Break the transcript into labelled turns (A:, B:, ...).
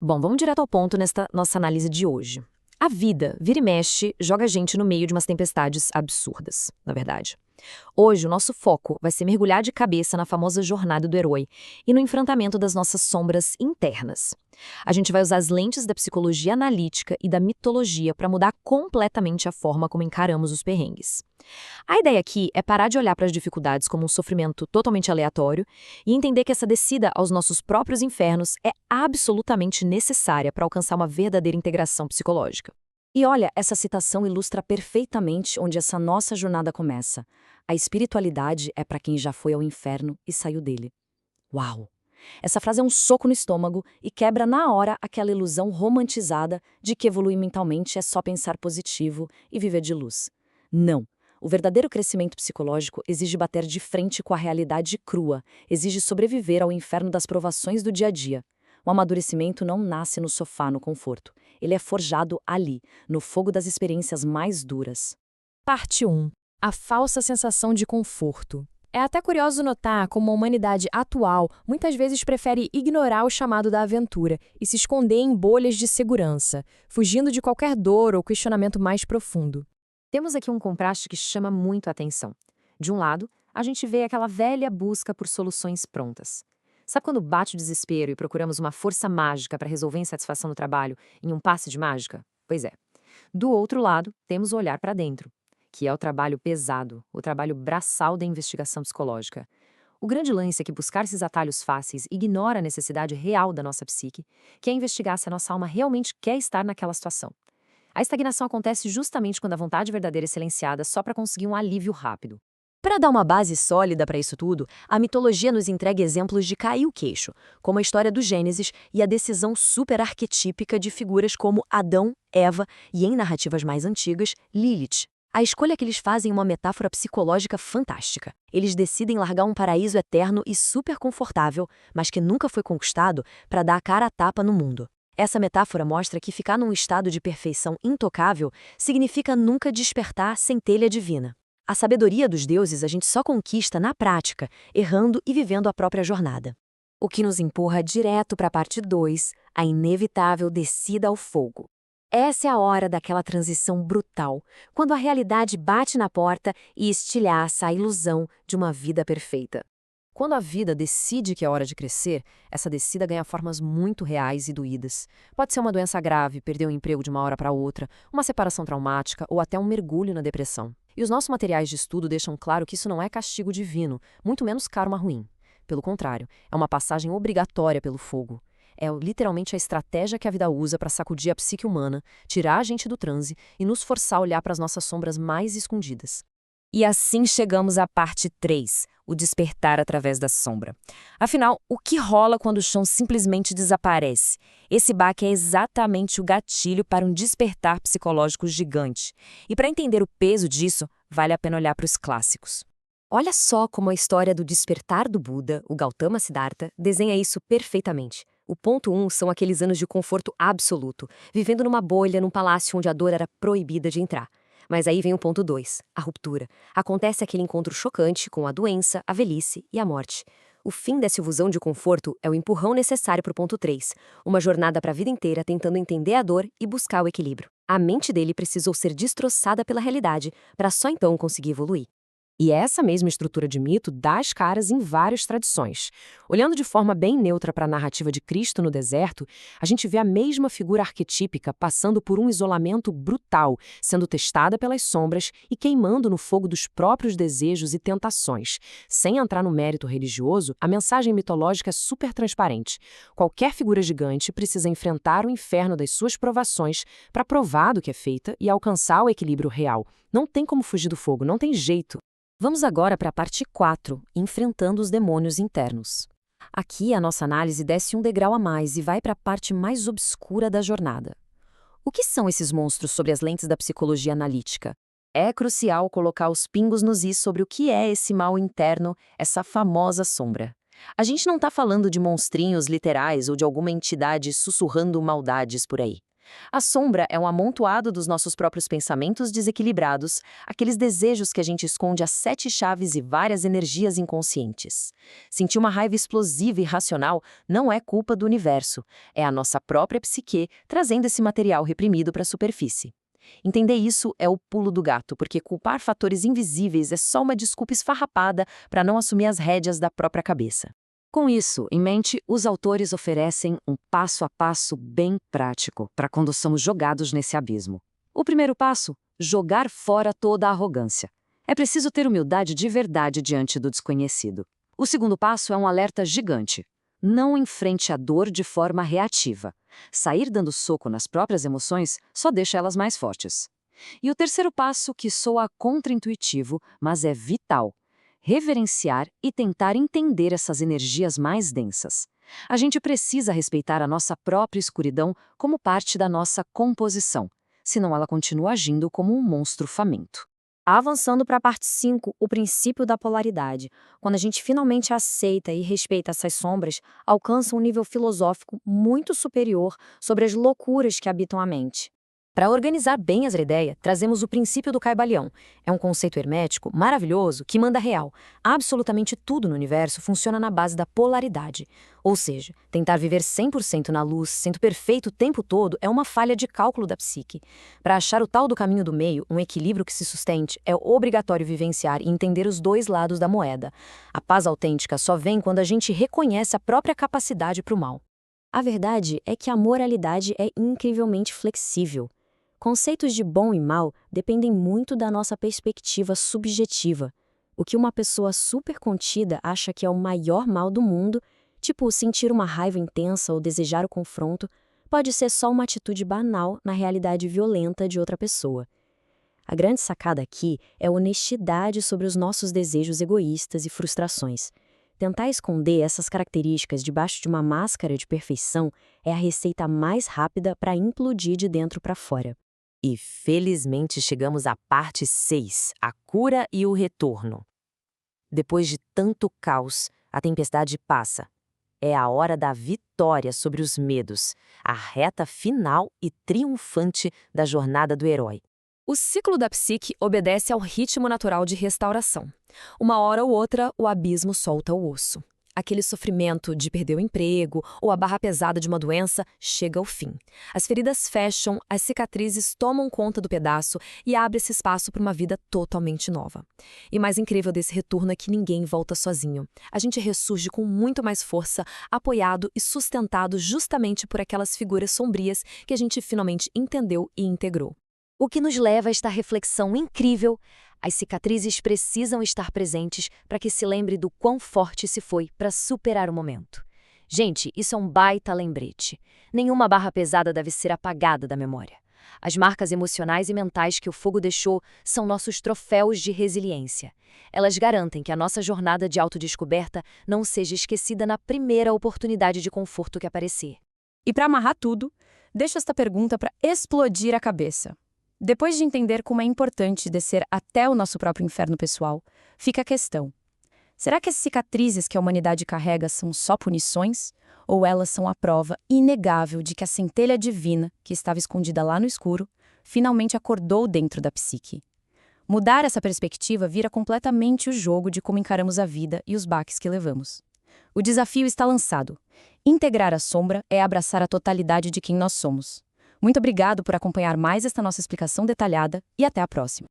A: Bom, vamos direto ao ponto nesta nossa análise de hoje. A vida, vira e mexe, joga a gente no meio de umas tempestades absurdas, na verdade. Hoje, o nosso foco vai ser mergulhar de cabeça na famosa jornada do herói e no enfrentamento das nossas sombras internas. A gente vai usar as lentes da psicologia analítica e da mitologia para mudar completamente a forma como encaramos os perrengues. A ideia aqui é parar de olhar para as dificuldades como um sofrimento totalmente aleatório e entender que essa descida aos nossos próprios infernos é absolutamente necessária para alcançar uma verdadeira integração psicológica.
B: E olha, essa citação ilustra perfeitamente onde essa nossa jornada começa. A espiritualidade é para quem já foi ao inferno e saiu dele. Uau! Essa frase é um soco no estômago e quebra na hora aquela ilusão romantizada de que evoluir mentalmente é só pensar positivo e viver de luz. Não! O verdadeiro crescimento psicológico exige bater de frente com a realidade crua, exige sobreviver ao inferno das provações do dia a dia. O amadurecimento não nasce no sofá, no conforto. Ele é forjado ali, no fogo das experiências mais duras.
C: Parte 1. A falsa sensação de conforto. É até curioso notar como a humanidade atual muitas vezes prefere ignorar o chamado da aventura e se esconder em bolhas de segurança, fugindo de qualquer dor ou questionamento mais profundo.
A: Temos aqui um contraste que chama muito a atenção. De um lado, a gente vê aquela velha busca por soluções prontas. Sabe quando bate o desespero e procuramos uma força mágica para resolver a insatisfação no trabalho em um passe de mágica? Pois é. Do outro lado, temos o olhar para dentro, que é o trabalho pesado, o trabalho braçal da investigação psicológica. O grande lance é que buscar esses atalhos fáceis ignora a necessidade real da nossa psique, que é investigar se a nossa alma realmente quer estar naquela situação. A estagnação acontece justamente quando a vontade verdadeira é silenciada só para conseguir um alívio rápido. Para dar uma base sólida para isso tudo, a mitologia nos entrega exemplos de cair o queixo, como a história do Gênesis e a decisão super-arquetípica de figuras como Adão, Eva e, em narrativas mais antigas, Lilith. A escolha que eles fazem é uma metáfora psicológica fantástica. Eles decidem largar um paraíso eterno e super confortável, mas que nunca foi conquistado, para dar a cara a tapa no mundo. Essa metáfora mostra que ficar num estado de perfeição intocável significa nunca despertar a centelha divina. A sabedoria dos deuses a gente só conquista na prática, errando e vivendo a própria jornada. O que nos empurra direto para a parte 2, a inevitável descida ao fogo. Essa é a hora daquela transição brutal, quando a realidade bate na porta e estilhaça a ilusão de uma vida perfeita. Quando a vida decide que é hora de crescer, essa descida ganha formas muito reais e doídas. Pode ser uma doença grave, perder o emprego de uma hora para outra, uma separação traumática ou até um mergulho na depressão. E os nossos materiais de estudo deixam claro que isso não é castigo divino, muito menos karma ruim. Pelo contrário, é uma passagem obrigatória pelo fogo. É literalmente a estratégia que a vida usa para sacudir a psique humana, tirar a gente do transe e nos forçar a olhar para as nossas sombras mais escondidas. E assim chegamos à parte 3, o despertar através da sombra. Afinal, o que rola quando o chão simplesmente desaparece? Esse baque é exatamente o gatilho para um despertar psicológico gigante. E para entender o peso disso, vale a pena olhar para os clássicos. Olha só como a história do despertar do Buda, o Gautama Siddhartha, desenha isso perfeitamente. O ponto 1 são aqueles anos de conforto absoluto, vivendo numa bolha num palácio onde a dor era proibida de entrar. Mas aí vem o ponto 2, a ruptura. Acontece aquele encontro chocante com a doença, a velhice e a morte. O fim dessa ilusão de conforto é o empurrão necessário para o ponto 3, uma jornada para a vida inteira tentando entender a dor e buscar o equilíbrio. A mente dele precisou ser destroçada pela realidade para só então conseguir evoluir. E essa mesma estrutura de mito dá as caras em várias tradições. Olhando de forma bem neutra para a narrativa de Cristo no deserto, a gente vê a mesma figura arquetípica passando por um isolamento brutal, sendo testada pelas sombras e queimando no fogo dos próprios desejos e tentações. Sem entrar no mérito religioso, a mensagem mitológica é super transparente. Qualquer figura gigante precisa enfrentar o inferno das suas provações para provar do que é feita e alcançar o equilíbrio real. Não tem como fugir do fogo, não tem jeito. Vamos agora para a parte 4, enfrentando os demônios internos. Aqui a nossa análise desce um degrau a mais e vai para a parte mais obscura da jornada. O que são esses monstros sob as lentes da psicologia analítica? É crucial colocar os pingos nos is sobre o que é esse mal interno, essa famosa sombra. A gente não está falando de monstrinhos literais ou de alguma entidade sussurrando maldades por aí. A sombra é um amontoado dos nossos próprios pensamentos desequilibrados, aqueles desejos que a gente esconde a 7 chaves e várias energias inconscientes. Sentir uma raiva explosiva e irracional não é culpa do universo, é a nossa própria psique trazendo esse material reprimido para a superfície. Entender isso é o pulo do gato, porque culpar fatores invisíveis é só uma desculpa esfarrapada para não assumir as rédeas da própria cabeça.
B: Com isso em mente, os autores oferecem um passo a passo bem prático para quando somos jogados nesse abismo. O primeiro passo: jogar fora toda a arrogância. É preciso ter humildade de verdade diante do desconhecido. O segundo passo é um alerta gigante. Não enfrente a dor de forma reativa. Sair dando soco nas próprias emoções só deixa elas mais fortes. E o terceiro passo, que soa contraintuitivo, mas é vital: reverenciar e tentar entender essas energias mais densas. A gente precisa respeitar a nossa própria escuridão como parte da nossa composição, senão ela continua agindo como um monstro faminto.
C: Avançando para a parte 5, o princípio da polaridade. Quando a gente finalmente aceita e respeita essas sombras, alcança um nível filosófico muito superior sobre as loucuras que habitam a mente. Para organizar bem essa ideia, trazemos o princípio do Caibalion. É um conceito hermético maravilhoso que manda real. Absolutamente tudo no universo funciona na base da polaridade. Ou seja, tentar viver 100% na luz, sendo perfeito o tempo todo, é uma falha de cálculo da psique. Para achar o tal do caminho do meio, um equilíbrio que se sustente, é obrigatório vivenciar e entender os dois lados da moeda. A paz autêntica só vem quando a gente reconhece a própria capacidade para o mal. A verdade é que a moralidade é incrivelmente flexível. Conceitos de bom e mal dependem muito da nossa perspectiva subjetiva. O que uma pessoa super contida acha que é o maior mal do mundo, tipo sentir uma raiva intensa ou desejar o confronto, pode ser só uma atitude banal na realidade violenta de outra pessoa. A grande sacada aqui é a honestidade sobre os nossos desejos egoístas e frustrações. Tentar esconder essas características debaixo de uma máscara de perfeição é a receita mais rápida para implodir de dentro para fora.
A: E felizmente chegamos à parte 6, a cura e o retorno. Depois de tanto caos, a tempestade passa. É a hora da vitória sobre os medos, a reta final e triunfante da jornada do herói. O ciclo da psique obedece ao ritmo natural de restauração. Uma hora ou outra, o abismo solta o osso. Aquele sofrimento de perder o emprego ou a barra pesada de uma doença chega ao fim. As feridas fecham, as cicatrizes tomam conta do pedaço e abre-se espaço para uma vida totalmente nova. E mais incrível desse retorno é que ninguém volta sozinho. A gente ressurge com muito mais força, apoiado e sustentado justamente por aquelas figuras sombrias que a gente finalmente entendeu e integrou.
B: O que nos leva a esta reflexão incrível: as cicatrizes precisam estar presentes para que se lembre do quão forte se foi para superar o momento. Gente, isso é um baita lembrete. Nenhuma barra pesada deve ser apagada da memória. As marcas emocionais e mentais que o fogo deixou são nossos troféus de resiliência. Elas garantem que a nossa jornada de autodescoberta não seja esquecida na primeira oportunidade de conforto que aparecer.
C: E para amarrar tudo, deixo esta pergunta para explodir a cabeça. Depois de entender como é importante descer até o nosso próprio inferno pessoal, fica a questão: será que as cicatrizes que a humanidade carrega são só punições? Ou elas são a prova inegável de que a centelha divina, que estava escondida lá no escuro, finalmente acordou dentro da psique? Mudar essa perspectiva vira completamente o jogo de como encaramos a vida e os baques que levamos. O desafio está lançado. Integrar a sombra é abraçar a totalidade de quem nós somos. Muito obrigado por acompanhar mais esta nossa explicação detalhada e até a próxima.